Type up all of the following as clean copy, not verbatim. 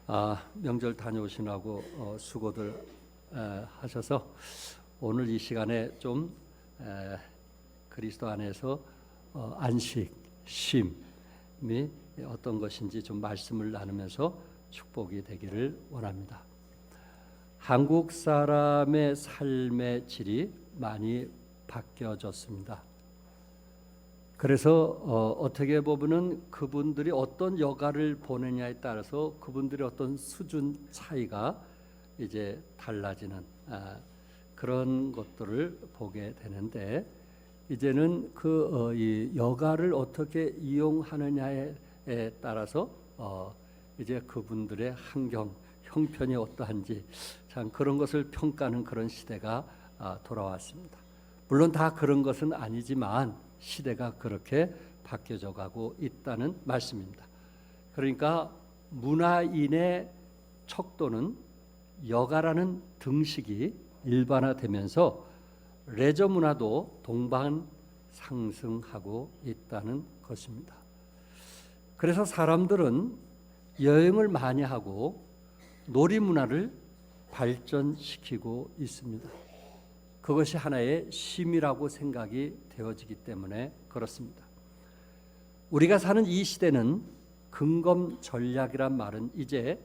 명절 다녀오시느라고 수고들 하셔서 오늘 이 시간에 좀 그리스도 안에서 안식, 쉼이 어떤 것인지 좀 말씀을 나누면서 축복이 되기를 원합니다. 한국 사람의 삶의 질이 많이 바뀌어졌습니다. 그래서 어떻게 보면은 그분들이 어떤 여가를 보내냐에 따라서 그분들의 어떤 수준 차이가 이제 달라지는 그런 것들을 보게 되는데, 이제는 이 여가를 어떻게 이용하느냐에 따라서 이제 그분들의 환경, 형편이 어떠한지 참 그런 것을 평가하는 그런 시대가 돌아왔습니다. 물론 다 그런 것은 아니지만 시대가 그렇게 바뀌어져 가고 있다는 말씀입니다. 그러니까 문화인의 척도는 여가라는 등식이 일반화되면서 레저 문화도 동반 상승하고 있다는 것입니다. 그래서 사람들은 여행을 많이 하고 놀이 문화를 발전시키고 있습니다. 그것이 하나의 쉼이라고 생각이 되어지기 때문에 그렇습니다. 우리가 사는 이 시대는 근검 전략이란 말은 이제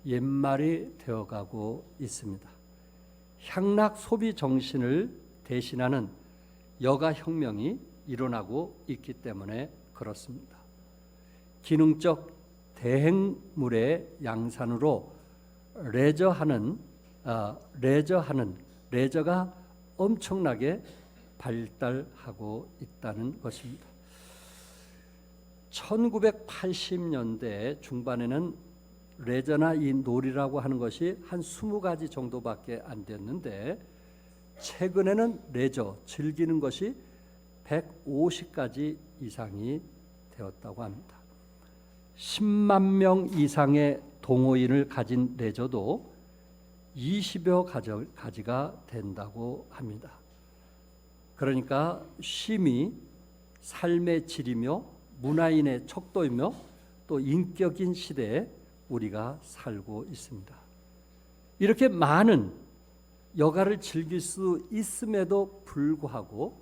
옛말이 되어가고 있습니다. 향락 소비 정신을 대신하는 여가 혁명이 일어나고 있기 때문에 그렇습니다. 기능적 대행물의 양산으로 레저가 엄청나게 발달하고 있다는 것입니다. 1980년대 중반에는 레저나 이 놀이라고 하는 것이 한 20가지 정도밖에 안 됐는데, 최근에는 레저, 즐기는 것이 150가지 이상이 되었다고 합니다. 10만 명 이상의 동호인을 가진 레저도 20여 가지가 된다고 합니다. 그러니까 쉼이 삶의 질이며 문화인의 척도이며 또 인격인 시대에 우리가 살고 있습니다. 이렇게 많은 여가를 즐길 수 있음에도 불구하고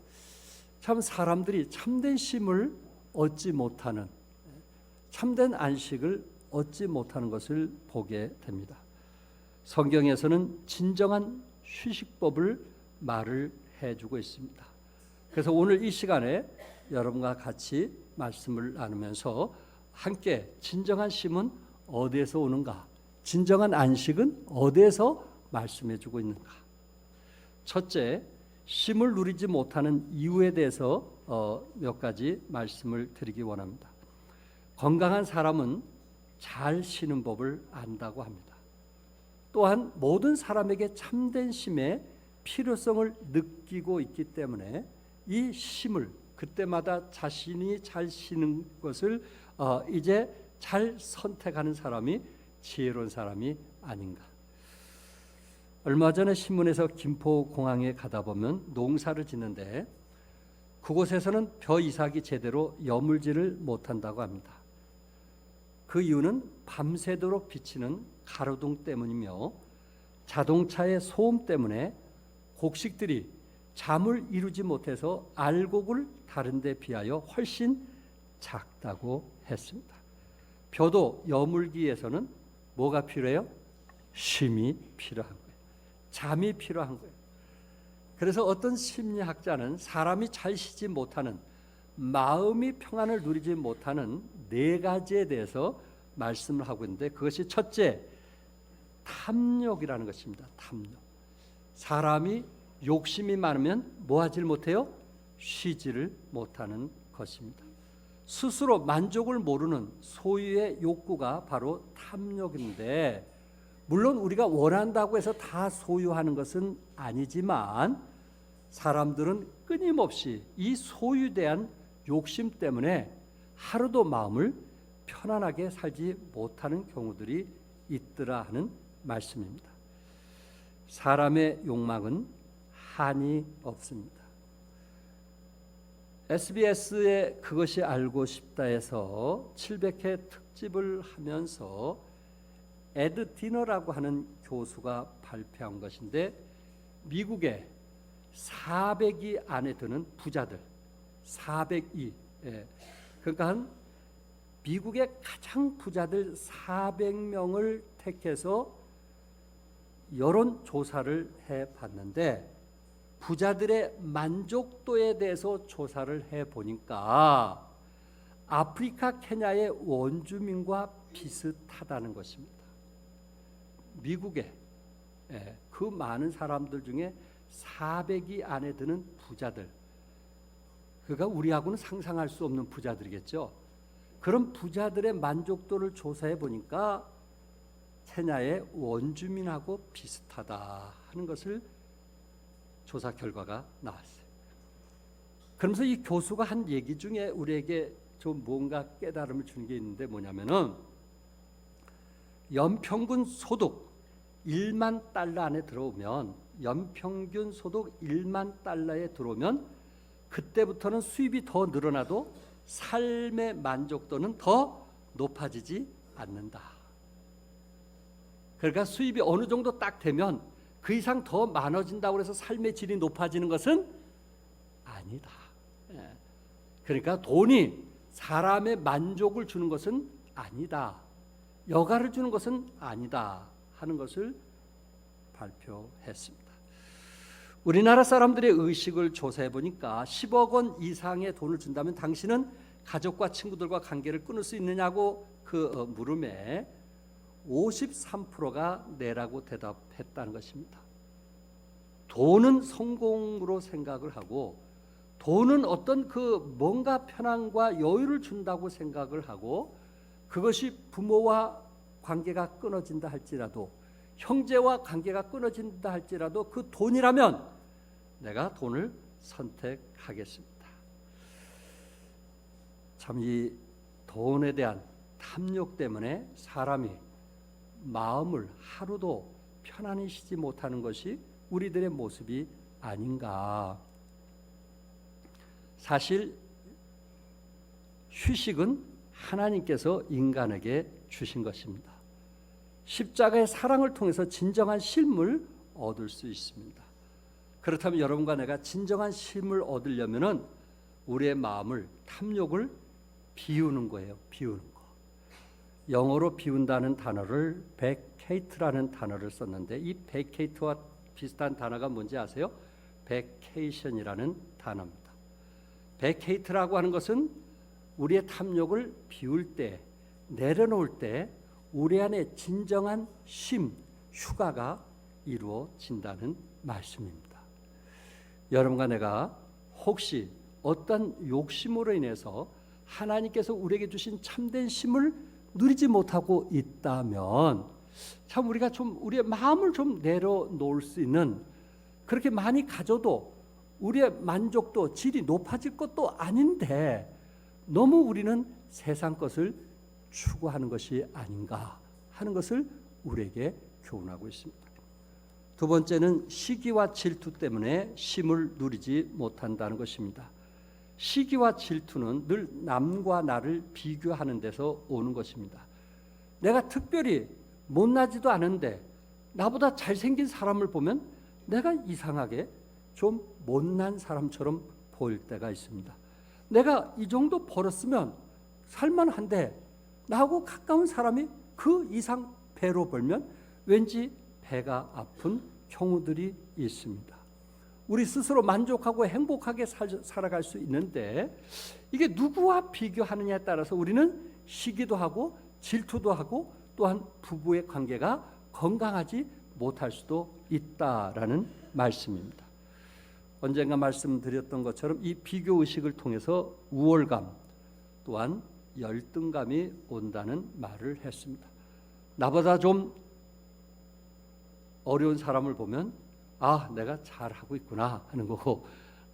참 사람들이 참된 쉼을 얻지 못하는, 참된 안식을 얻지 못하는 것을 보게 됩니다. 성경에서는 진정한 휴식법을 말을 해주고 있습니다. 그래서 오늘 이 시간에 여러분과 같이 말씀을 나누면서 함께 진정한 쉼은 어디에서 오는가, 진정한 안식은 어디에서 말씀해주고 있는가. 첫째, 쉼을 누리지 못하는 이유에 대해서 몇 가지 말씀을 드리기 원합니다. 건강한 사람은 잘 쉬는 법을 안다고 합니다. 또한 모든 사람에게 참된 쉼의 필요성을 느끼고 있기 때문에 이 쉼을 그때마다 자신이 잘 쉬는 것을 이제 잘 선택하는 사람이 지혜로운 사람이 아닌가. 얼마 전에 신문에서 김포공항에 가다 보면 농사를 짓는데 그곳에서는 벼 이삭이 제대로 여물지를 못한다고 합니다. 그 이유는 밤새도록 비치는 가로등 때문이며 자동차의 소음 때문에 곡식들이 잠을 이루지 못해서 알곡을 다른 데 비하여 훨씬 작다고 했습니다. 벼도 여물기 위해서는 뭐가 필요해요? 쉼이 필요한 거예요. 잠이 필요한 거예요. 그래서 어떤 심리학자는 사람이 잘 쉬지 못하는, 마음이 평안을 누리지 못하는 4가지에 대해서 말씀을 하고 있는데, 그것이 첫째, 탐욕이라는 것입니다. 탐욕. 사람이 욕심이 많으면 뭐 하질 못해요? 쉬지를 못하는 것입니다. 스스로 만족을 모르는 소유의 욕구가 바로 탐욕인데, 물론 우리가 원한다고 해서 다 소유하는 것은 아니지만 사람들은 끊임없이 이 소유에 대한 욕심 때문에 하루도 마음을 편안하게 살지 못하는 경우들이 있더라 하는 말씀입니다. 사람의 욕망은 한이 없습니다. SBS의 그것이 알고 싶다에서 700회 특집을 하면서 에드 디너라고 하는 교수가 발표한 것인데 미국의 400위 안에 드는 부자들 400위 그러니까 한 미국의 가장 부자들 400명을 택해서 여론조사를 해봤는데 부자들의 만족도에 대해서 조사를 해보니까 아프리카 케냐의 원주민과 비슷하다는 것입니다. 미국의 그 많은 사람들 중에 400위 안에 드는 부자들, 그러니까 우리하고는 상상할 수 없는 부자들이겠죠. 그런 부자들의 만족도를 조사해 보니까 케냐의 원주민하고 비슷하다 하는 것을 조사 결과가 나왔어요. 그러면서 이 교수가 한 얘기 중에 우리에게 좀 뭔가 깨달음을 주는 게 있는데 뭐냐면은 연평균 소득 1만 달러 안에 들어오면 연평균 소득 1만 달러에 들어오면 그때부터는 수입이 더 늘어나도 삶의 만족도는 더 높아지지 않는다. 그러니까 수입이 어느 정도 딱 되면 그 이상 더 많아진다고 해서 삶의 질이 높아지는 것은 아니다. 그러니까 돈이 사람의 만족을 주는 것은 아니다. 여가를 주는 것은 아니다 하는 것을 발표했습니다. 우리나라 사람들의 의식을 조사해 보니까 10억 원 이상의 돈을 준다면 당신은 가족과 친구들과 관계를 끊을 수 있느냐고 그 물음에 53%가 네라고 대답했다는 것입니다. 돈은 성공으로 생각을 하고 돈은 어떤 그 뭔가 편안과 여유를 준다고 생각을 하고 그것이 부모와 관계가 끊어진다 할지라도 형제와 관계가 끊어진다 할지라도 그 돈이라면 내가 돈을 선택하겠습니다. 참 이 돈에 대한 탐욕 때문에 사람이 마음을 하루도 편안히 쉬지 못하는 것이 우리들의 모습이 아닌가. 사실 휴식은 하나님께서 인간에게 주신 것입니다. 십자가의 사랑을 통해서 진정한 쉼을 얻을 수 있습니다. 그렇다면 여러분과 내가 진정한 쉼을 얻으려면은 우리의 마음을 탐욕을 비우는 거예요. 비우는 거. 영어로 비운다는 단어를 베케이트라는 단어를 썼는데 이 베케이트와 비슷한 단어가 뭔지 아세요? 베케이션이라는 단어입니다. 베케이트라고 하는 것은 우리의 탐욕을 비울 때, 내려놓을 때 우리 안에 진정한 쉼, 휴가가 이루어진다는 말씀입니다. 여러분과 내가 혹시 어떤 욕심으로 인해서 하나님께서 우리에게 주신 참된 쉼을 누리지 못하고 있다면 참 우리가 좀 우리의 마음을 좀 내려놓을 수 있는 그렇게 많이 가져도 우리의 만족도 질이 높아질 것도 아닌데 너무 우리는 세상 것을 추구하는 것이 아닌가 하는 것을 우리에게 교훈하고 있습니다. 두 번째는 시기와 질투 때문에 쉼을 누리지 못한다는 것입니다. 시기와 질투는 늘 남과 나를 비교하는 데서 오는 것입니다. 내가 특별히 못나지도 않은데 나보다 잘생긴 사람을 보면 내가 이상하게 좀 못난 사람처럼 보일 때가 있습니다. 내가 이 정도 벌었으면 살만한데 나하고 가까운 사람이 그 이상 배로 벌면 왠지 배가 아픈 경우들이 있습니다. 우리 스스로 만족하고 행복하게 살아갈 수 있는데 이게 누구와 비교하느냐에 따라서 우리는 시기도 하고 질투도 하고 또한 부부의 관계가 건강하지 못할 수도 있다라는 말씀입니다. 언젠가 말씀드렸던 것처럼 이 비교의식을 통해서 우월감 또한 열등감이 온다는 말을 했습니다. 나보다 좀 어려운 사람을 보면 아, 내가 잘하고 있구나 하는 거고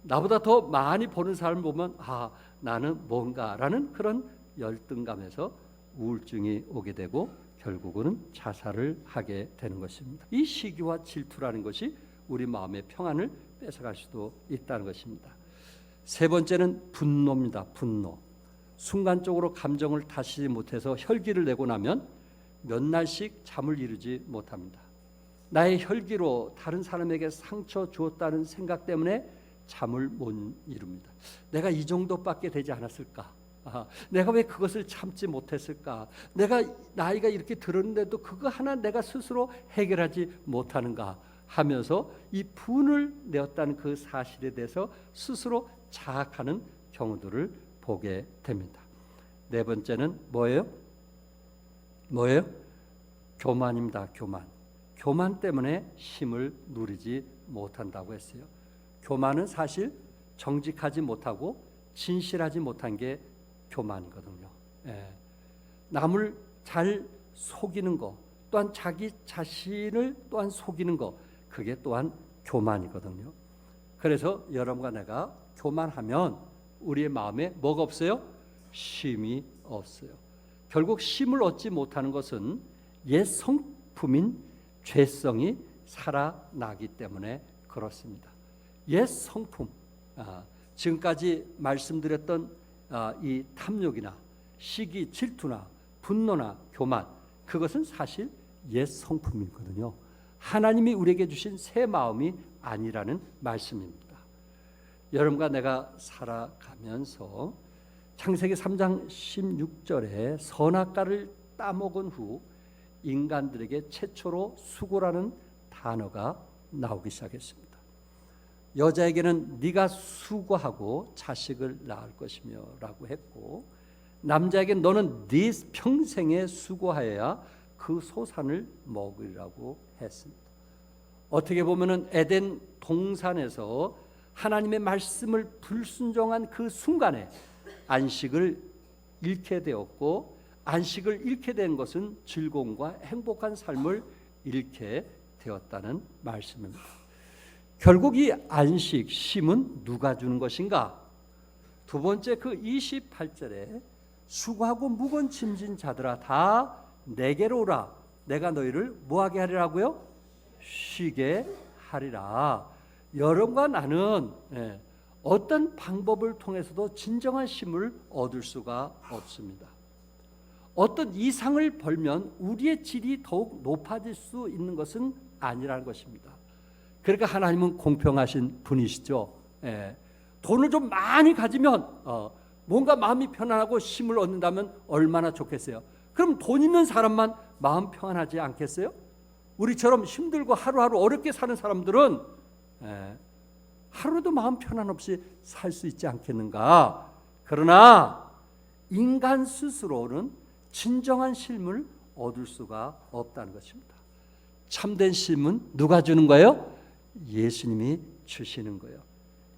나보다 더 많이 버는 사람을 보면 아, 나는 뭔가라는 그런 열등감에서 우울증이 오게 되고 결국은 자살을 하게 되는 것입니다. 이 시기와 질투라는 것이 우리 마음의 평안을 뺏어갈 수도 있다는 것입니다. 세 번째는 분노입니다. 분노. 순간적으로 감정을 다스리지 못해서 혈기를 내고 나면 몇 날씩 잠을 이루지 못합니다. 나의 혈기로 다른 사람에게 상처 주었다는 생각 때문에 잠을 못 이룹니다. 내가 이 정도밖에 되지 않았을까? 내가 왜 그것을 참지 못했을까? 내가 나이가 이렇게 들었는데도 그거 하나 내가 스스로 해결하지 못하는가 하면서 이 분을 내었다는 그 사실에 대해서 스스로 자학하는 경우들을 보게 됩니다. 네 번째는 뭐예요? 교만입니다. 교만 때문에 힘을 누리지 못한다고 했어요. 교만은 사실 정직하지 못하고 진실하지 못한 게 교만이거든요. 남을 잘 속이는 거, 또한 자기 자신을 또한 속이는 거, 그게 또한 교만이거든요. 그래서 여러분과 내가 교만하면 우리의 마음에 뭐가 없어요? 쉼이 없어요. 결국 쉼을 얻지 못하는 것은 옛 성품인 죄성이 살아나기 때문에 그렇습니다. 옛 성품, 지금까지 말씀드렸던 이 탐욕이나 시기, 질투나 분노나 교만, 그것은 사실 옛 성품이거든요. 하나님이 우리에게 주신 새 마음이 아니라는 말씀입니다. 여러분과 내가 살아가면서 창세기 3장 16절에 선악과를 따먹은 후 인간들에게 최초로 수고라는 단어가 나오기 시작했습니다. 여자에게는 네가 수고하고 자식을 낳을 것이며 라고 했고, 남자에게는 너는 네 평생에 수고하여야 그 소산을 먹으리라고 했습니다. 어떻게 보면은 에덴 동산에서 하나님의 말씀을 불순종한 그 순간에 안식을 잃게 되었고, 안식을 잃게 된 것은 즐거움과 행복한 삶을 잃게 되었다는 말씀입니다. 결국 이 안식, 쉼은 누가 주는 것인가? 두 번째 그 28절에 수고하고 무거운 짐진 자들아 다 내게로 오라. 내가 너희를 뭐하게 하리라고요? 쉬게 하리라. 여러분과 나는 어떤 방법을 통해서도 진정한 쉼을 얻을 수가 없습니다. 어떤 이상을 벌면 우리의 질이 더욱 높아질 수 있는 것은 아니라는 것입니다. 그러니까 하나님은 공평하신 분이시죠. 돈을 좀 많이 가지면 뭔가 마음이 편안하고 쉼을 얻는다면 얼마나 좋겠어요. 그럼 돈 있는 사람만 마음 평안하지 않겠어요? 우리처럼 힘들고 하루하루 어렵게 사는 사람들은 하루도 마음 편안 없이 살 수 있지 않겠는가? 그러나 인간 스스로는 진정한 쉼을 얻을 수가 없다는 것입니다. 참된 쉼은 누가 주는 거예요? 예수님이 주시는 거예요.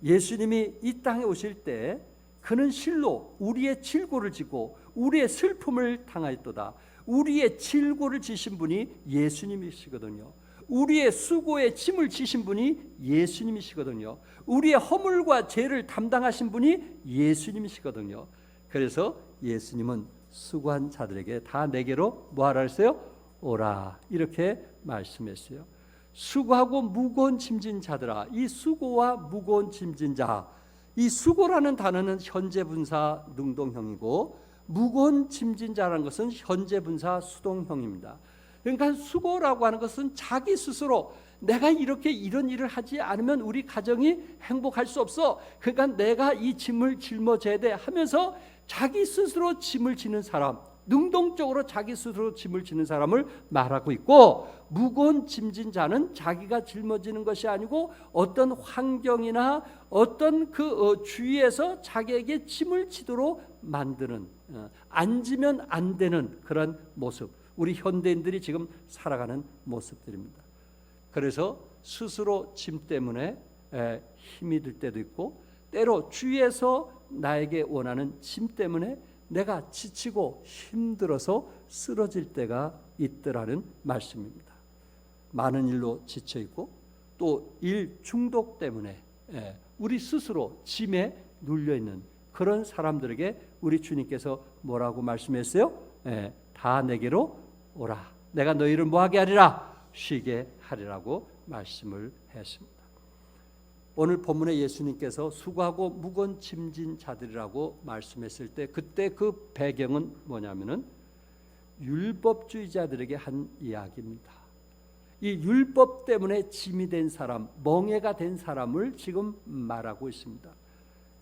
예수님이 이 땅에 오실 때 그는 실로 우리의 질고를 지고 우리의 슬픔을 당하였도다. 우리의 질고를 지신 분이 예수님이시거든요. 우리의 수고의 짐을 지신 분이 예수님이시거든요. 우리의 허물과 죄를 담당하신 분이 예수님이시거든요. 그래서 예수님은 수고한 자들에게 다 내게로 뭐하라 했어요? 오라, 이렇게 말씀했어요. 수고하고 무거운 짐진 자들아. 이 수고와 무거운 짐진 자, 이 수고라는 단어는 현재 분사 능동형이고 무거운 짐진 자라는 것은 현재 분사 수동형입니다. 그러니까 수고라고 하는 것은 자기 스스로 내가 이렇게 이런 일을 하지 않으면 우리 가정이 행복할 수 없어. 그러니까 내가 이 짐을 짊어져야 돼 하면서 자기 스스로 짐을 지는 사람, 능동적으로 자기 스스로 짐을 지는 사람을 말하고 있고, 무거운 짐진 자는 자기가 짊어지는 것이 아니고 어떤 환경이나 어떤 그 주위에서 자기에게 짐을 지도록 만드는, 앉으면 안 되는 그런 모습, 우리 현대인들이 지금 살아가는 모습들입니다. 그래서 스스로 짐 때문에 힘이 들 때도 있고, 때로 주위에서 나에게 원하는 짐 때문에 내가 지치고 힘들어서 쓰러질 때가 있더라는 말씀입니다. 많은 일로 지쳐 있고 또 일 중독 때문에 우리 스스로 짐에 눌려 있는 그런 사람들에게 우리 주님께서 뭐라고 말씀했어요? 다 내게로 오라. 내가 너희를 뭐하게 하리라? 쉬게 하리라고 말씀을 했습니다. 오늘 본문에 예수님께서 수고하고 무거운 짐진 자들이라고 말씀했을 때 그때 그 배경은 뭐냐면은 율법주의자들에게 한 이야기입니다. 이 율법 때문에 짐이 된 사람, 멍에가 된 사람을 지금 말하고 있습니다.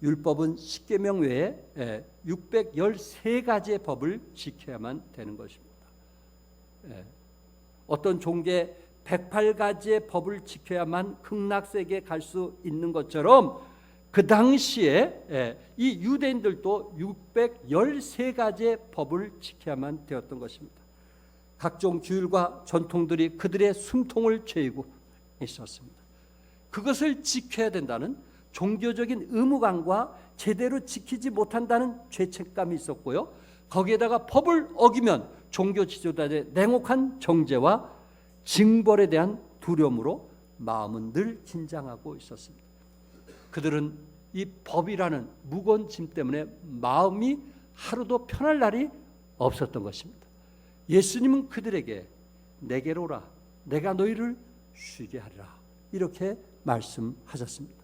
율법은 십계명 외에 613가지의 법을 지켜야만 되는 것입니다. 어떤 종교 108가지의 법을 지켜야만 극락세계에 갈 수 있는 것처럼 그 당시에 이 유대인들도 613가지의 법을 지켜야만 되었던 것입니다. 각종 규율과 전통들이 그들의 숨통을 죄이고 있었습니다. 그것을 지켜야 된다는 종교적인 의무감과 제대로 지키지 못한다는 죄책감이 있었고요. 거기에다가 법을 어기면 종교 지도자의 냉혹한 정죄와 징벌에 대한 두려움으로 마음은 늘 긴장하고 있었습니다. 그들은 이 법이라는 무거운 짐 때문에 마음이 하루도 편할 날이 없었던 것입니다. 예수님은 그들에게 내게로 오라, 내가 너희를 쉬게 하리라, 이렇게 말씀하셨습니다.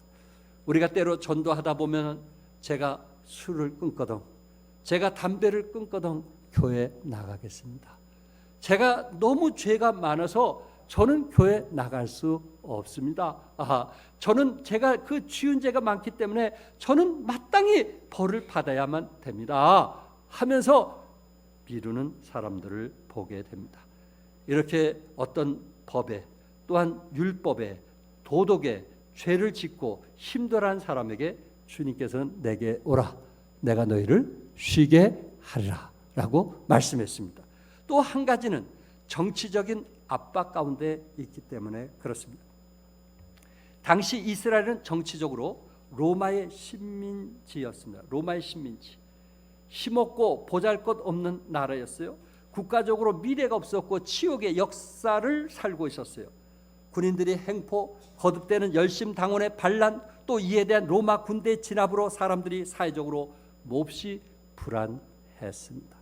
우리가 때로 전도하다 보면 제가 술을 끊거든, 제가 담배를 끊거든 교회 나가겠습니다. 제가 너무 죄가 많아서 저는 교회 나갈 수 없습니다. 저는 제가 그 지은 죄가 많기 때문에 저는 마땅히 벌을 받아야만 됩니다 하면서 미루는 사람들을 보게 됩니다. 이렇게 어떤 법에, 또한 율법에, 도덕에 죄를 짓고 힘들어하는 사람에게 주님께서는 내게 오라, 내가 너희를 쉬게 하리라 라고 말씀했습니다. 또 한 가지는 정치적인 압박 가운데 있기 때문에 그렇습니다. 당시 이스라엘은 정치적으로 로마의 식민지였습니다. 로마의 식민지. 힘없고 보잘것없는 나라였어요. 국가적으로 미래가 없었고 치욕의 역사를 살고 있었어요. 군인들의 행포, 거듭되는 열심당원의 반란, 또 이에 대한 로마 군대 진압으로 사람들이 사회적으로 몹시 불안했습니다.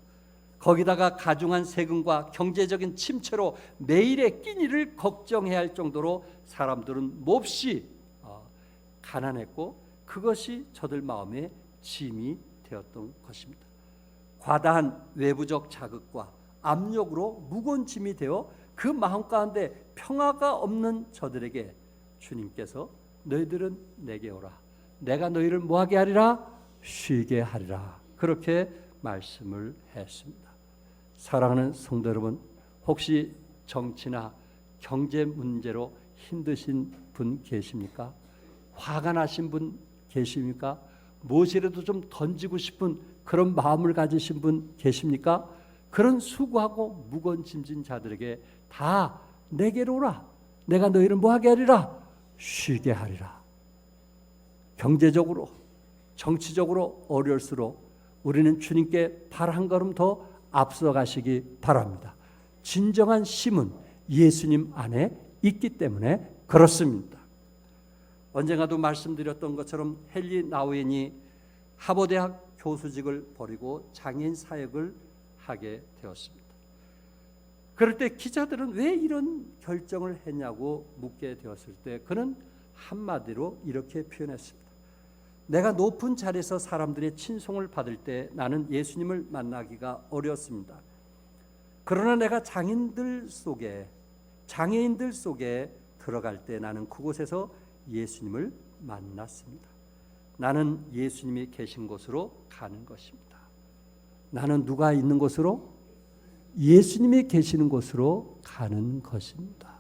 거기다가 가중한 세금과 경제적인 침체로 매일의 끼니를 걱정해야 할 정도로 사람들은 몹시 가난했고 그것이 저들 마음의 짐이 되었던 것입니다. 과다한 외부적 자극과 압력으로 무거운 짐이 되어 그 마음 가운데 평화가 없는 저들에게 주님께서 너희들은 내게 오라, 내가 너희를 뭐하게 하리라? 쉬게 하리라, 그렇게 말씀을 했습니다. 사랑하는 성도 여러분, 혹시 정치나 경제 문제로 힘드신 분 계십니까? 화가 나신 분 계십니까? 무엇이라도 좀 던지고 싶은 그런 마음을 가지신 분 계십니까? 그런 수고하고 무거운 짐진 자들에게 다 내게로 오라, 내가 너희를 뭐하게 하리라? 쉬게 하리라. 경제적으로, 정치적으로 어려울수록 우리는 주님께 발 한 걸음 더 앞서가시기 바랍니다. 진정한 쉼은 예수님 안에 있기 때문에 그렇습니다. 언젠가도 말씀드렸던 것처럼 헨리 나우엔이 하버드대학 교수직을 버리고 장애인 사역을 하게 되었습니다. 그럴 때 기자들은 왜 이런 결정을 했냐고 묻게 되었을 때 그는 한마디로 이렇게 표현했습니다. 내가 높은 자리에서 사람들의 친송을 받을 때 나는 예수님을 만나기가 어려웠습니다. 그러나 내가 장애인들 속에 들어갈 때 나는 그곳에서 예수님을 만났습니다. 나는 예수님이 계신 곳으로 가는 것입니다. 나는 누가 있는 곳으로? 예수님이 계시는 곳으로 가는 것입니다.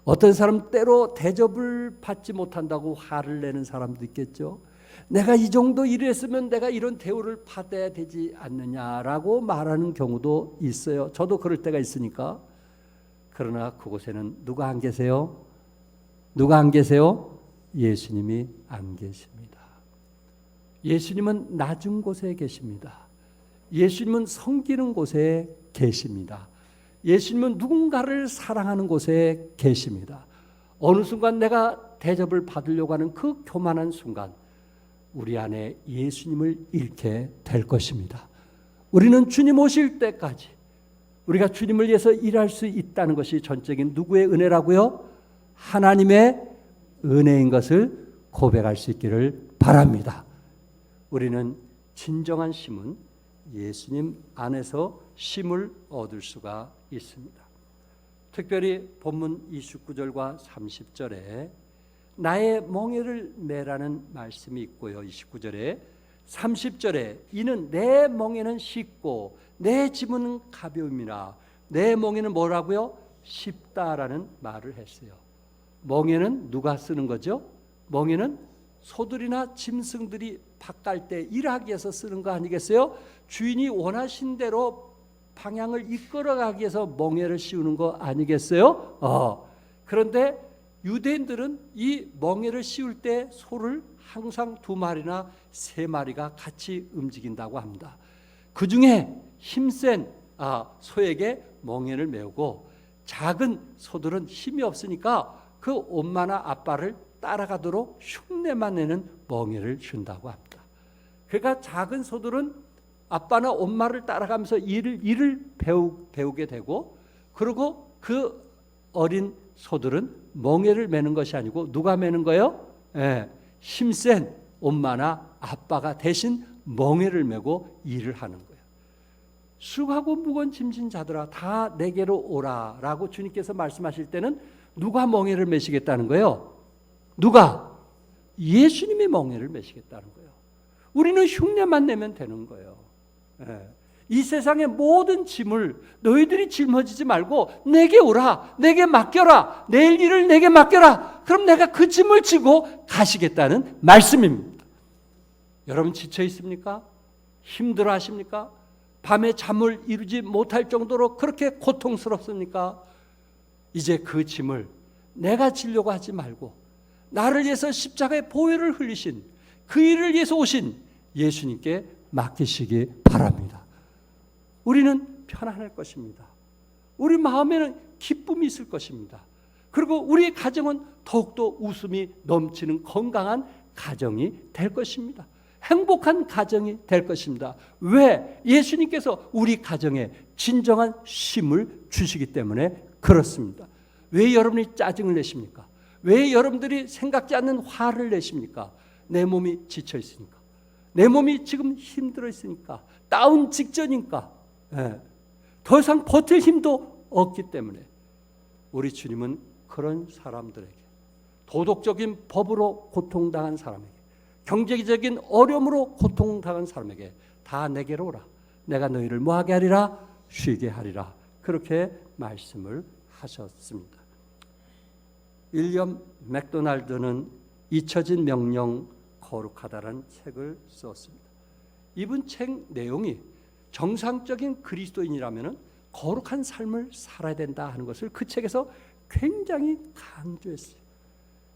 어떤 사람 때로 대접을 받지 못한다고 화를 내는 사람도 있겠죠. 내가 이 정도 일을 했으면 내가 이런 대우를 받아야 되지 않느냐라고 말하는 경우도 있어요. 저도 그럴 때가 있으니까. 그러나 그곳에는 누가 안 계세요? 누가 안 계세요? 예수님이 안 계십니다. 예수님은 낮은 곳에 계십니다. 예수님은 섬기는 곳에 계십니다. 예수님은 누군가를 사랑하는 곳에 계십니다. 어느 순간 내가 대접을 받으려고 하는 그 교만한 순간 우리 안에 예수님을 잃게 될 것입니다. 우리는 주님 오실 때까지 우리가 주님을 위해서 일할 수 있다는 것이 전적인 누구의 은혜라고요? 하나님의 은혜인 것을 고백할 수 있기를 바랍니다. 우리는 진정한 쉼은 예수님 안에서 쉼을 얻을 수가 있습니다. 특별히 본문 29절과 30절에 나의 멍에를 메라는 말씀이 있고요. 29절에 30절에 이는 내 멍에는 쉽고 내 짐은 가벼움이라. 내 멍에는 뭐라고요? 쉽다라는 말을 했어요. 멍에는 누가 쓰는 거죠? 멍에는 소들이나 짐승들이 밭 갈 때 일하기 위해서 쓰는 거 아니겠어요? 주인이 원하신 대로 방향을 이끌어가기 위해서 멍에를 씌우는 거 아니겠어요? 그런데 유대인들은 이 멍에를 씌울 때 소를 항상 2마리나 3마리가 같이 움직인다고 합니다. 그 중에 힘센 소에게 멍에를 메우고 작은 소들은 힘이 없으니까 그 엄마나 아빠를 따라가도록 흉내만 내는 멍에를 준다고 합니다. 그러니까 작은 소들은 아빠나 엄마를 따라가면서 일을 배우게 되고, 그리고 그 어린 소들은 멍에를 매는 것이 아니고 누가 매는 거예요? 힘센 엄마나 아빠가 대신 멍에를 메고 일을 하는 거예요. 수고하고 무거운 짐진 자들아 다 내게로 오라라고 주님께서 말씀하실 때는 누가 멍에를 메시겠다는 거예요? 누가? 예수님이 멍에를 메시겠다는 거예요. 우리는 흉내만 내면 되는 거예요. 이 세상의 모든 짐을 너희들이 짊어지지 말고 내게 오라, 내게 맡겨라, 내일 일을 내게 맡겨라. 그럼 내가 그 짐을 지고 가시겠다는 말씀입니다. 여러분 지쳐 있습니까? 힘들어 하십니까? 밤에 잠을 이루지 못할 정도로 그렇게 고통스럽습니까? 이제 그 짐을 내가 지려고 하지 말고 나를 위해서 십자가의 보혈을 흘리신 그 일을 위해서 오신 예수님께 맡기시기 바랍니다. 우리는 편안할 것입니다. 우리 마음에는 기쁨이 있을 것입니다. 그리고 우리 가정은 더욱더 웃음이 넘치는 건강한 가정이 될 것입니다. 행복한 가정이 될 것입니다. 왜? 예수님께서 우리 가정에 진정한 쉼을 주시기 때문에 그렇습니다. 왜 여러분이 짜증을 내십니까? 왜 여러분들이 생각지 않는 화를 내십니까? 내 몸이 지쳐 있으니까, 내 몸이 지금 힘들어 있으니까, 다운 직전이니까, 더 이상 버틸 힘도 없기 때문에. 우리 주님은 그런 사람들에게, 도덕적인 법으로 고통당한 사람에게, 경제적인 어려움으로 고통당한 사람에게 다 내게로 오라, 내가 너희를 뭐하게 하리라? 쉬게 하리라. 그렇게 말씀을 하셨습니다. 윌리엄 맥도날드는 잊혀진 명령 거룩하다라는 책을 썼습니다. 이분 책 내용이 정상적인 그리스도인이라면 거룩한 삶을 살아야 된다 하는 것을 그 책에서 굉장히 강조했어요.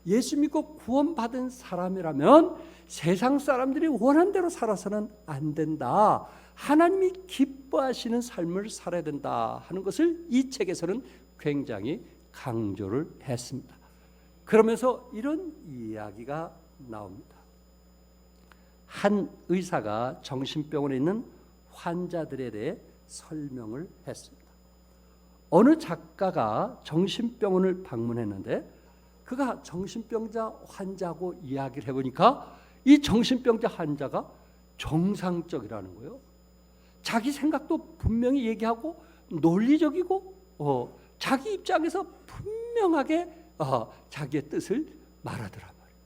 예수 믿고 구원받은 사람이라면 세상 사람들이 원하는 대로 살아서는 안 된다. 하나님이 기뻐하시는 삶을 살아야 된다 하는 것을 이 책에서는 굉장히 강조를 했습니다. 그러면서 이런 이야기가 나옵니다. 한 의사가 정신병원에 있는 환자들에 대해 설명을 했습니다. 어느 작가가 정신병원을 방문했는데 그가 정신병자 환자하고 이야기를 해보니까 이 정신병자 환자가 정상적이라는 거예요. 자기 생각도 분명히 얘기하고 논리적이고 자기 입장에서 분명하게 자기의 뜻을 말하더란 말이에요.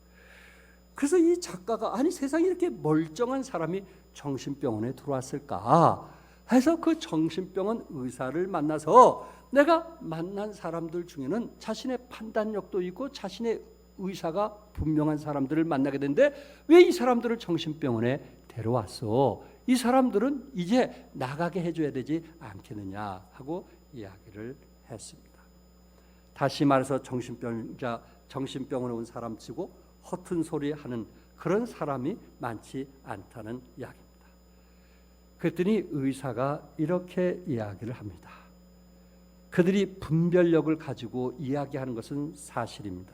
그래서 이 작가가 아니 세상에 이렇게 멀쩡한 사람이 정신병원에 들어왔을까 해서 그 정신병원 의사를 만나서 내가 만난 사람들 중에는 자신의 판단력도 있고 자신의 의사가 분명한 사람들을 만나게 되는데 왜 이 사람들을 정신병원에 데려왔어? 이 사람들은 이제 나가게 해줘야 되지 않겠느냐 하고 이야기를 했습니다. 다시 말해서 정신병원에 온 사람 치고 허튼 소리 하는 그런 사람이 많지 않다는 이야기입니다. 그랬더니 의사가 이렇게 이야기를 합니다. 그들이 분별력을 가지고 이야기하는 것은 사실입니다.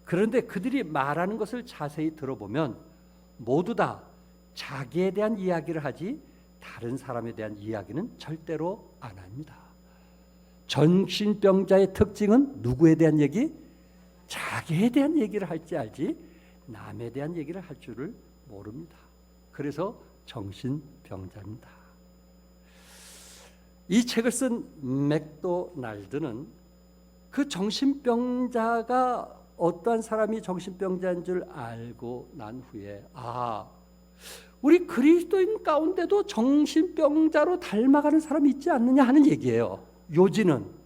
그런데 그들이 말하는 것을 자세히 들어보면 모두 다 자기에 대한 이야기를 하지 다른 사람에 대한 이야기는 절대로 안 합니다. 정신병자의 특징은 누구에 대한 얘기? 자기에 대한 얘기를 할지 알지 남에 대한 얘기를 할 줄을 모릅니다. 그래서 정신병자입니다. 이 책을 쓴 맥도날드는 그 정신병자가 어떠한 사람이 정신병자인 줄 알고 난 후에 우리 그리스도인 가운데도 정신병자로 닮아가는 사람이 있지 않느냐 하는 얘기예요. 요지는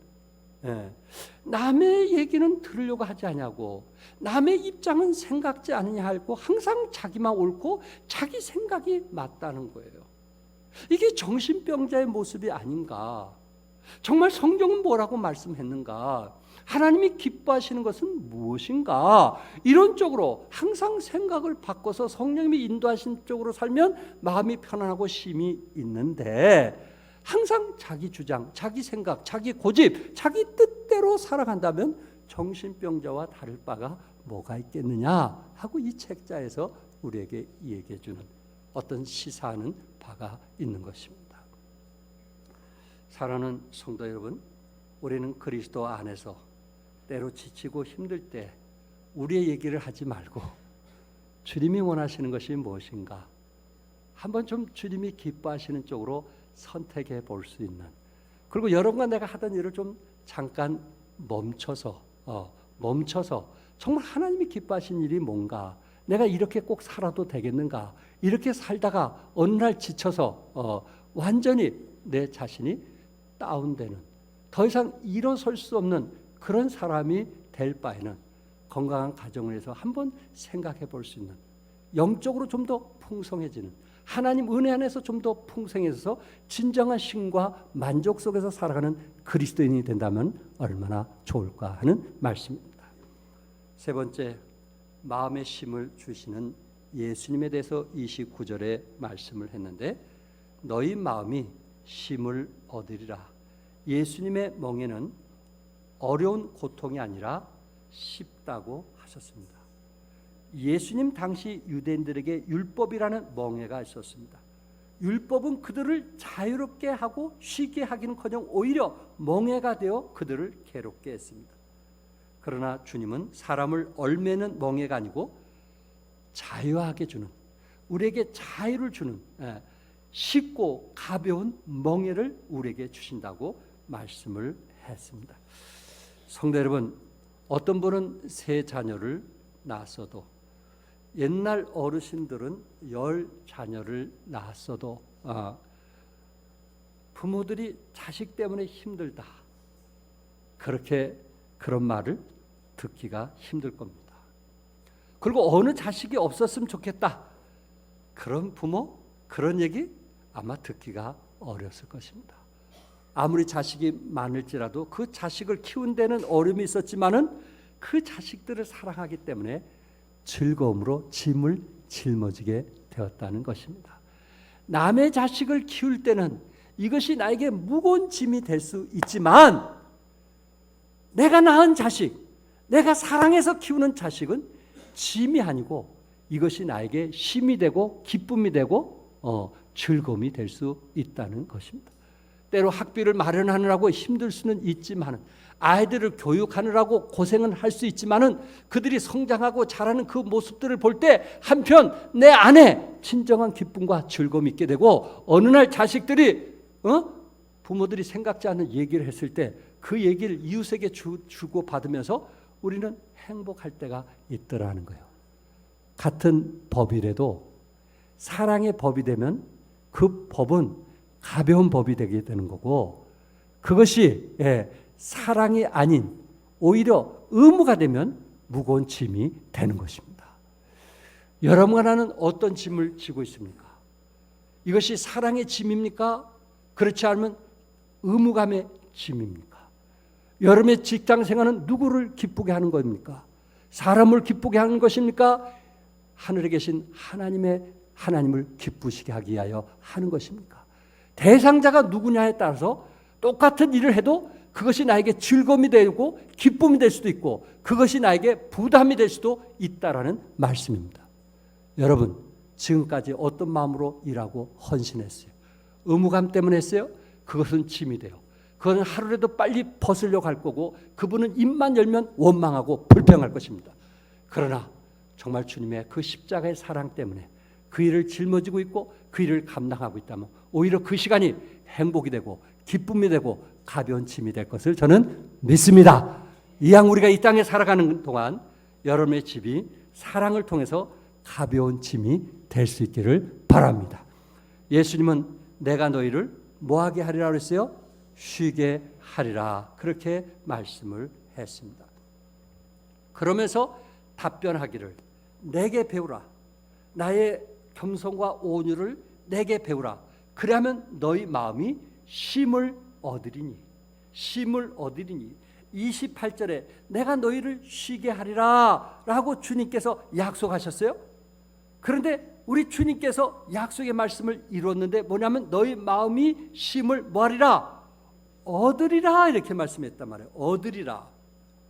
남의 얘기는 들으려고 하지 않냐고, 남의 입장은 생각지 않느냐 하고 항상 자기만 옳고 자기 생각이 맞다는 거예요. 이게 정신병자의 모습이 아닌가? 정말 성경은 뭐라고 말씀했는가? 하나님이 기뻐하시는 것은 무엇인가? 이런 쪽으로 항상 생각을 바꿔서 성령님이 인도하신 쪽으로 살면 마음이 편안하고 쉼이 있는데, 항상 자기 주장, 자기 생각, 자기 고집, 자기 뜻대로 살아간다면 정신병자와 다를 바가 뭐가 있겠느냐 하고 이 책자에서 우리에게 얘기해 주는 어떤 시사하는 바가 있는 것입니다. 사랑하는 성도 여러분, 우리는 그리스도 안에서 때로 지치고 힘들 때 우리의 얘기를 하지 말고 주님이 원하시는 것이 무엇인가 한번 좀 주님이 기뻐하시는 쪽으로 선택해 볼 수 있는, 그리고 여러분과 내가 하던 일을 좀 잠깐 멈춰서 정말 하나님이 기뻐하시는 일이 뭔가, 내가 이렇게 꼭 살아도 되겠는가, 이렇게 살다가 어느 날 지쳐서 완전히 내 자신이 다운되는, 더 이상 일어설 수 없는 그런 사람이 될 바에는 건강한 가정을 해서 한번 생각해 볼 수 있는, 영적으로 좀 더 풍성해지는, 하나님 은혜 안에서 좀 더 풍성해져서 진정한 쉼과 만족 속에서 살아가는 그리스도인이 된다면 얼마나 좋을까 하는 말씀입니다. 세 번째, 마음의 쉼을 주시는 예수님에 대해서 29절에 말씀을 했는데, 너희 마음이 쉼을 얻으리라. 예수님의 멍에는 어려운 고통이 아니라 쉽다고 하셨습니다. 예수님 당시 유대인들에게 율법이라는 멍에가 있었습니다. 율법은 그들을 자유롭게 하고 쉬게 하기는커녕 오히려 멍에가 되어 그들을 괴롭게 했습니다. 그러나 주님은 사람을 얽매는 멍에가 아니고 자유하게 주는, 우리에게 자유를 주는 쉽고 가벼운 멍에를 우리에게 주신다고 말씀을 했습니다. 성도 여러분, 어떤 분은 세 자녀를 낳았어도, 옛날 어르신들은 10자녀를 낳았어도 부모들이 자식 때문에 힘들다, 그런 말을 듣기가 힘들 겁니다. 그리고 어느 자식이 없었으면 좋겠다, 그런 부모, 그런 얘기 아마 듣기가 어려웠을 것입니다. 아무리 자식이 많을지라도 그 자식을 키운 데는 어려움이 있었지만은 그 자식들을 사랑하기 때문에 즐거움으로 짐을 짊어지게 되었다는 것입니다. 남의 자식을 키울 때는 이것이 나에게 무거운 짐이 될 수 있지만, 내가 낳은 자식, 내가 사랑해서 키우는 자식은 짐이 아니고 이것이 나에게 쉼이 되고 기쁨이 되고 즐거움이 될 수 있다는 것입니다. 때로 학비를 마련하느라고 힘들 수는 있지만, 아이들을 교육하느라고 고생은 할 수 있지만은 그들이 성장하고 자라는 그 모습들을 볼 때 한편 내 안에 진정한 기쁨과 즐거움이 있게 되고, 어느 날 자식들이 부모들이 생각지 않은 얘기를 했을 때 그 얘기를 이웃에게 주고 받으면서 우리는 행복할 때가 있더라는 거예요. 같은 법이라도 사랑의 법이 되면 그 법은 가벼운 법이 되게 되는 거고, 그것이 사랑이 아닌 오히려 의무가 되면 무거운 짐이 되는 것입니다. 여러분과 나는 어떤 짐을 지고 있습니까? 이것이 사랑의 짐입니까? 그렇지 않으면 의무감의 짐입니까? 여러분의 직장 생활은 누구를 기쁘게 하는 겁니까? 사람을 기쁘게 하는 것입니까? 하늘에 계신 하나님을 기쁘시게 하기 위하여 하는 것입니까? 대상자가 누구냐에 따라서 똑같은 일을 해도 그것이 나에게 즐거움이 되고 기쁨이 될 수도 있고, 그것이 나에게 부담이 될 수도 있다라는 말씀입니다. 여러분, 지금까지 어떤 마음으로 일하고 헌신했어요? 의무감 때문에 했어요? 그것은 짐이 돼요. 그건 하루라도 빨리 벗으려고 할 거고, 그분은 입만 열면 원망하고 불평할 것입니다. 그러나 정말 주님의 그 십자가의 사랑 때문에, 그 일을 짊어지고 있고 그 일을 감당하고 있다면 오히려 그 시간이 행복이 되고 기쁨이 되고 가벼운 짐이 될 것을 저는 믿습니다. 이왕 우리가 이 땅에 살아가는 동안 여러분의 집이 사랑을 통해서 가벼운 짐이 될 수 있기를 바랍니다. 예수님은 내가 너희를 뭐하게 하리라 그랬어요? 쉬게 하리라, 그렇게 말씀을 했습니다. 그러면서 답변하기를 내게 배우라. 나의 겸손과 온유를 내게 배우라. 그러면 너희 마음이 쉼을 얻으리니. 쉼을 얻으리니. 28절에 내가 너희를 쉬게 하리라 라고 주님께서 약속하셨어요. 그런데 우리 주님께서 약속의 말씀을 이뤘는데 뭐냐면 너희 마음이 쉼을 뭐하리라? 얻으리라, 이렇게 말씀했단 말이에요. 얻으리라.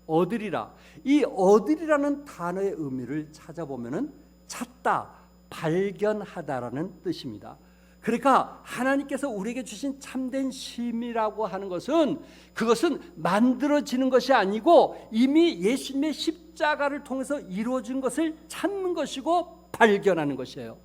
얻으리라. 이 얻으리라는 단어의 의미를 찾아보면은 찾다, 발견하다라는 뜻입니다. 그러니까 하나님께서 우리에게 주신 참된 쉼이라고 하는 것은 그것은 만들어지는 것이 아니고 이미 예수님의 십자가를 통해서 이루어진 것을 찾는 것이고 발견하는 것이에요.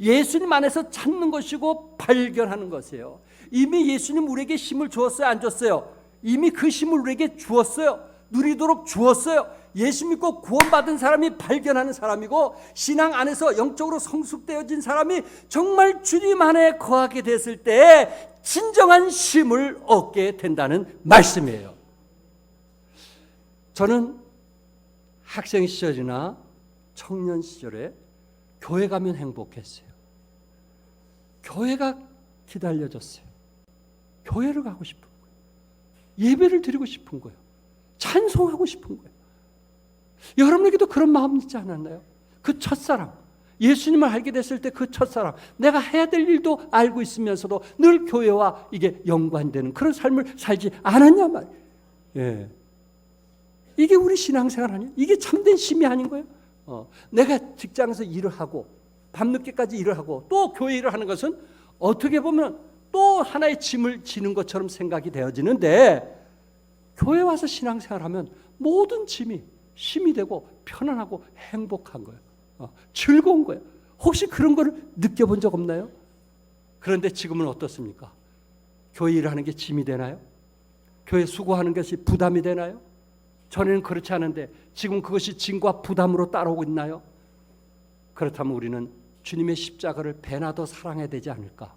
예수님 안에서 찾는 것이고 발견하는 것이에요. 이미 예수님 우리에게 쉼을 주었어요, 안 줬어요? 이미 그 쉼을 우리에게 주었어요. 누리도록 주었어요. 예수 믿고 구원받은 사람이 발견하는 사람이고 신앙 안에서 영적으로 성숙되어진 사람이 정말 주님 안에 거하게 됐을 때 진정한 쉼을 얻게 된다는 말씀이에요. 저는 학생 시절이나 청년 시절에 교회 가면 행복했어요. 교회가 기다려졌어요. 교회를 가고 싶은 거예요. 예배를 드리고 싶은 거예요. 찬송하고 싶은 거예요. 여러분에게도 그런 마음 있지 않았나요? 그 첫사랑, 예수님을 알게 됐을 때 그 첫사랑, 내가 해야 될 일도 알고 있으면서도 늘 교회와 이게 연관되는 그런 삶을 살지 않았냐 말이에요. 예. 이게 우리 신앙생활 아니에요? 이게 참된 쉼이 아닌 거예요? 내가 직장에서 일을 하고 밤늦게까지 일을 하고 또 교회 일을 하는 것은 어떻게 보면 또 하나의 짐을 지는 것처럼 생각이 되어지는데 교회 와서 신앙생활하면 모든 짐이 쉼이 되고 편안하고 행복한 거예요. 즐거운 거예요. 혹시 그런 걸 느껴본 적 없나요? 그런데 지금은 어떻습니까? 교회 일을 하는 게 짐이 되나요? 교회 수고하는 것이 부담이 되나요? 전에는 그렇지 않은데 지금 그것이 짐과 부담으로 따라오고 있나요? 그렇다면 우리는 주님의 십자가를 배나 더 사랑해야 되지 않을까?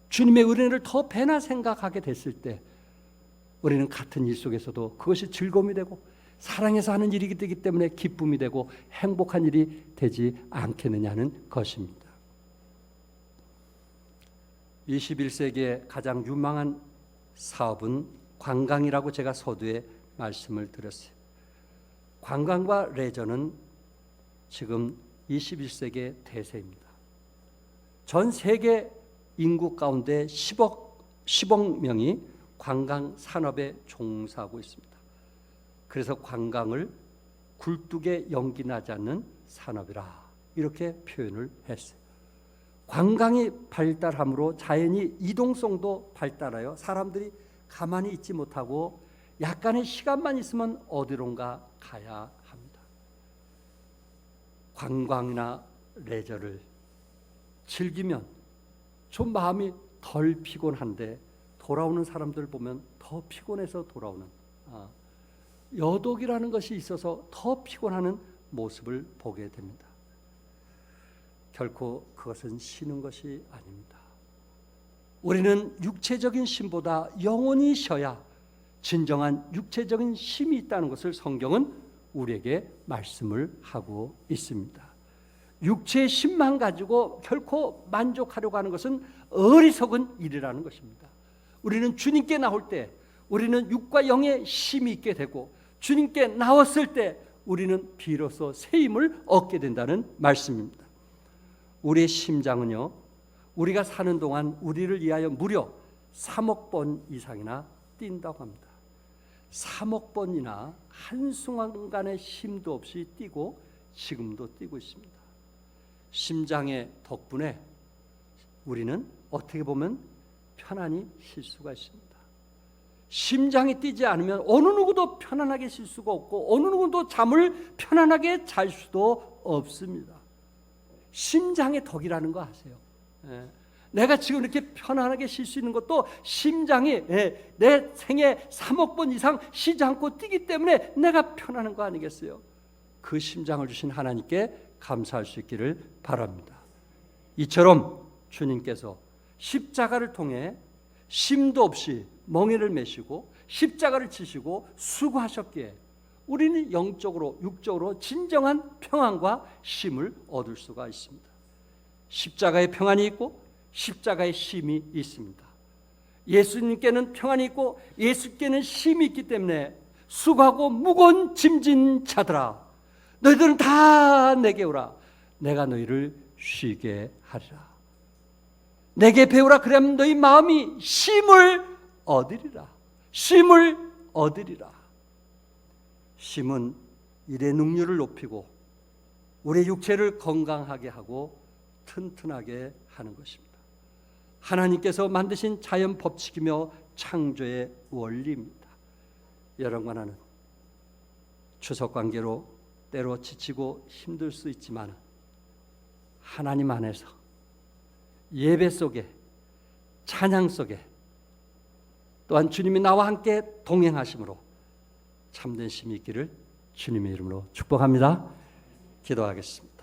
주님의 은혜를 더 배나 생각하게 됐을 때 우리는 같은 일 속에서도 그것이 즐거움이 되고 사랑해서 하는 일이기 되기 때문에 기쁨이 되고 행복한 일이 되지 않겠느냐는 것입니다. 21세기의 가장 유망한 사업은 관광이라고 제가 서두에 말씀을 드렸어요. 관광과 레저는 지금 21세기의 대세입니다. 전 세계 인구 가운데 10억 명이 관광 산업에 종사하고 있습니다. 그래서 관광을 굴뚝에 연기나지 않는 산업이라 이렇게 표현을 했어요. 관광이 발달함으로 자연히 이동성도 발달하여 사람들이 가만히 있지 못하고 약간의 시간만 있으면 어디론가 가야 합니다. 관광이나 레저를 즐기면 좀 마음이 덜 피곤한데 돌아오는 사람들 보면 더 피곤해서 돌아오는 여독이라는 것이 있어서 더 피곤하는 모습을 보게 됩니다. 결코 그것은 쉬는 것이 아닙니다. 우리는 육체적인 쉼보다 영혼이 쉬어야 진정한 육체적인 쉼이 있다는 것을 성경은 우리에게 말씀을 하고 있습니다. 육체의 쉼만 가지고 결코 만족하려고 하는 것은 어리석은 일이라는 것입니다. 우리는 주님께 나올 때 우리는 육과 영의 쉼이 있게 되고 주님께 나왔을 때 우리는 비로소 새 힘을 얻게 된다는 말씀입니다. 우리의 심장은요, 우리가 사는 동안 우리를 위하여 무려 3억 번 이상이나 뛴다고 합니다. 3억 번이나 한순간의 쉼도 없이 뛰고 지금도 뛰고 있습니다. 심장의 덕분에 우리는 어떻게 보면 편안히 쉴 수가 있습니다. 심장이 뛰지 않으면 어느 누구도 편안하게 쉴 수가 없고 어느 누구도 잠을 편안하게 잘 수도 없습니다. 심장의 덕이라는 거 아세요? 예. 내가 지금 이렇게 편안하게 쉴 수 있는 것도 심장이 내 생에 3억 번 이상 쉬지 않고 뛰기 때문에 내가 편안한 거 아니겠어요? 그 심장을 주신 하나님께 감사할 수 있기를 바랍니다. 이처럼 주님께서 십자가를 통해 쉼도 없이 멍에를 메시고 십자가를 지시고 수고하셨기에 우리는 영적으로 육적으로 진정한 평안과 쉼을 얻을 수가 있습니다. 십자가의 평안이 있고 십자가의 쉼이 있습니다. 예수님께는 평안이 있고 예수께는 쉼이 있기 때문에 수고하고 무거운 짐진 자들아 너희들은 다 내게 오라 내가 너희를 쉬게 하리라. 내게 배우라 그러면 너희 마음이 쉼을 얻으리라. 쉼을 얻으리라. 쉼은 일의 능률을 높이고 우리의 육체를 건강하게 하고 튼튼하게 하는 것입니다. 하나님께서 만드신 자연 법칙이며 창조의 원리입니다. 여러분과 나는 추석 관계로 때로 지치고 힘들 수 있지만 하나님 안에서 예배 속에 찬양 속에 또한 주님이 나와 함께 동행하심으로 참된 쉼이 있기를 주님의 이름으로 축복합니다. 기도하겠습니다.